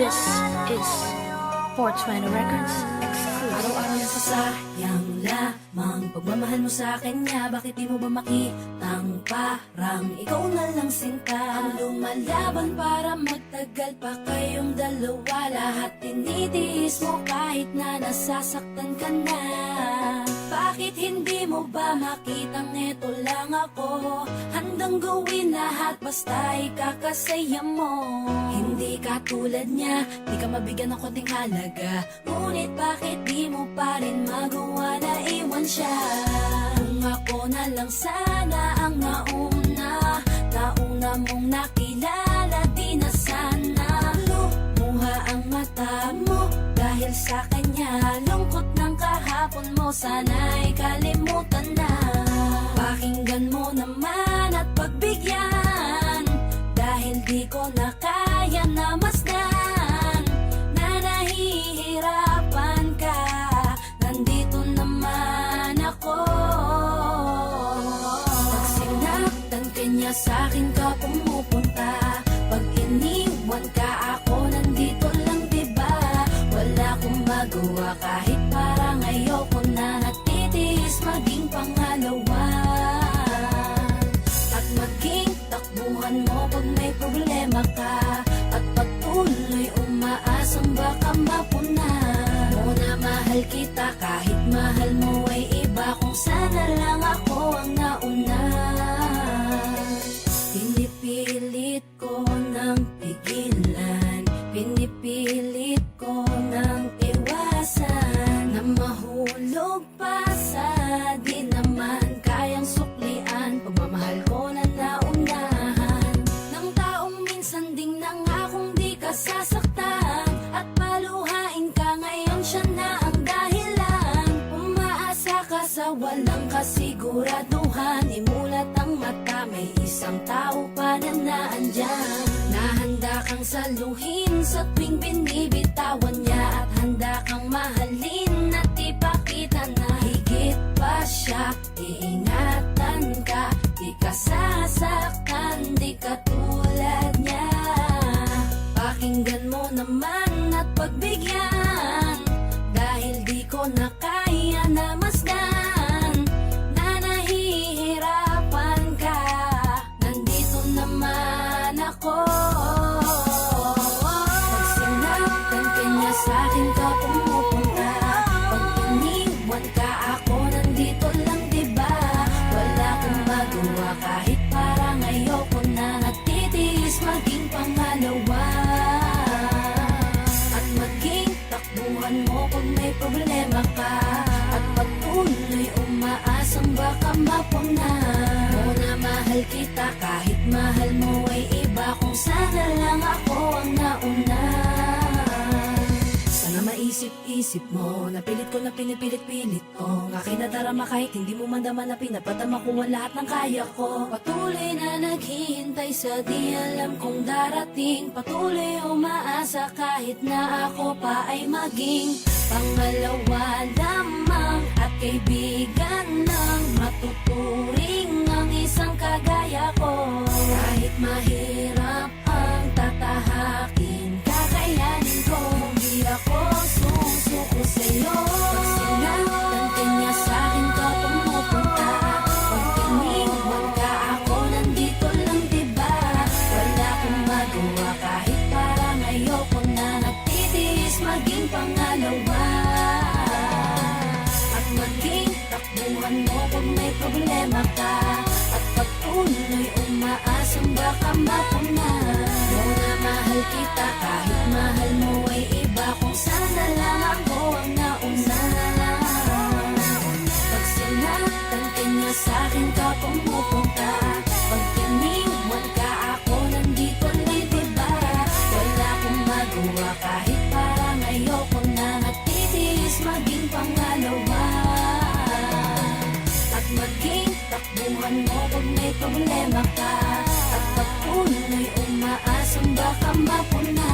This is 420 Records exclusive. Araw-araw na sasayang lamang pagmamahal mo sa akin nga. Bakit di mo ba makitang parang ikaw na lang sinta ang lumalaban para magtagal pa kayong dalawa. Lahat tinitiis mo kahit na nasasaktan ka na. Bakit hindi mo ba makitang eto lang ako? Handang gawin lahat basta ikakasaya mo. Hindi ka tulad niya, di ka mabigyan ng konting halaga. Ngunit bakit di mo pa rin magawa na iwan siya? Kung ako na lang sana ang nauna mong nakilala, di na sana lumuha ang mata mo dahil sa kanya. Lungkot ng kahapon mo, sana'y kalimutan na. Pakinggan mo naman at pagbigyan, dahil di ko na kaya na masdan na nahihirapan ka. Nandito naman ako. Pag sinaktan ka niya, sa'kin ka pumupunta. Pag iniwan ka, ako nandito lang, diba? Wala akong magawa kahit parang ayoko na. Natitiis maging pangalawa at maging takbuhan mo pag may problema ka. At patuloy umaasang baka mapuna mo na mahal kita kahit mahal mo ay iba. Kung sana lang ako ang nauna. Pinipilit ko ng pigilan, pinipilit ko ng iwasan na mahulog pa sa di naman kayang suklian. Pagmamahal ko na naunahan ng taong minsan ding nangakong di ka sasaktan. At paluhain ka ngayon, siya na ang dahilan. Umaasa ka sa walang kasiguraduhan. Imulat ang mata, may isang tao pa na naandyan. Nahanda kang saluhin sa tuwing binibitawan niya. At handa kang mahalin at ipakita na higit pa siya. Iingatan ka, di ka sasaktan, di ka tulad niya. Pakinggan mo naman at pagbigyan, dahil di ko na kaya na masdan na nahihirapan ka. Nandito naman ako. Pag sinaktan ka niya, sa'kin ka pumupunta. Pag iniwan ka, ako nandito lang, diba? Wala akong magawa kahit parang ayoko na. Natitiis maging pangalawa at maging takbuhan mo pag may problema ka. At patuloy umaasang baka mapuna mo na mahal kita kahit mahal mo ay iba. Kung sana lang ako ang nauna. Sana maisip-isip mo, napilit ko na pinipilit-pilit ko. Ang aking nadarama kahit hindi mo mandama na pinapadama ko ang lahat ng kaya ko. Patuloy na naghihintay sa di alam kung darating. Patuloy umaasa kahit na ako pa ay maging pangalawa lamang at kaibigan lang. Matuturing ang isang kagaya ko. Kahit mahirap ang tatahakin, kakayanin ko. Hindi ako susuko sa'yo. Pag sinaktan ka niya, sa'kin ka pumupunta. Pag iniwan ka, ako nandito lang, diba? Wala akong magawa kahit parang ayoko na. Natitiis maging pangalawa at maging takbuhan mo pag may problema ka. At patuloy umaasang baka mapuna mo na mahal kita kahit mahal mo ay iba. Kung sana lang ako ang nauna. Pag sinaktan ka niya, sa'kin ka pumupunta. Pag iniwan ka, ako nandito lang, diba? Wala akong magawa kahit parang ayoko na. Natitiis maging pangalawa at maging takbuhan mo pag may problema ka. At patuloy umaasang baka mapuna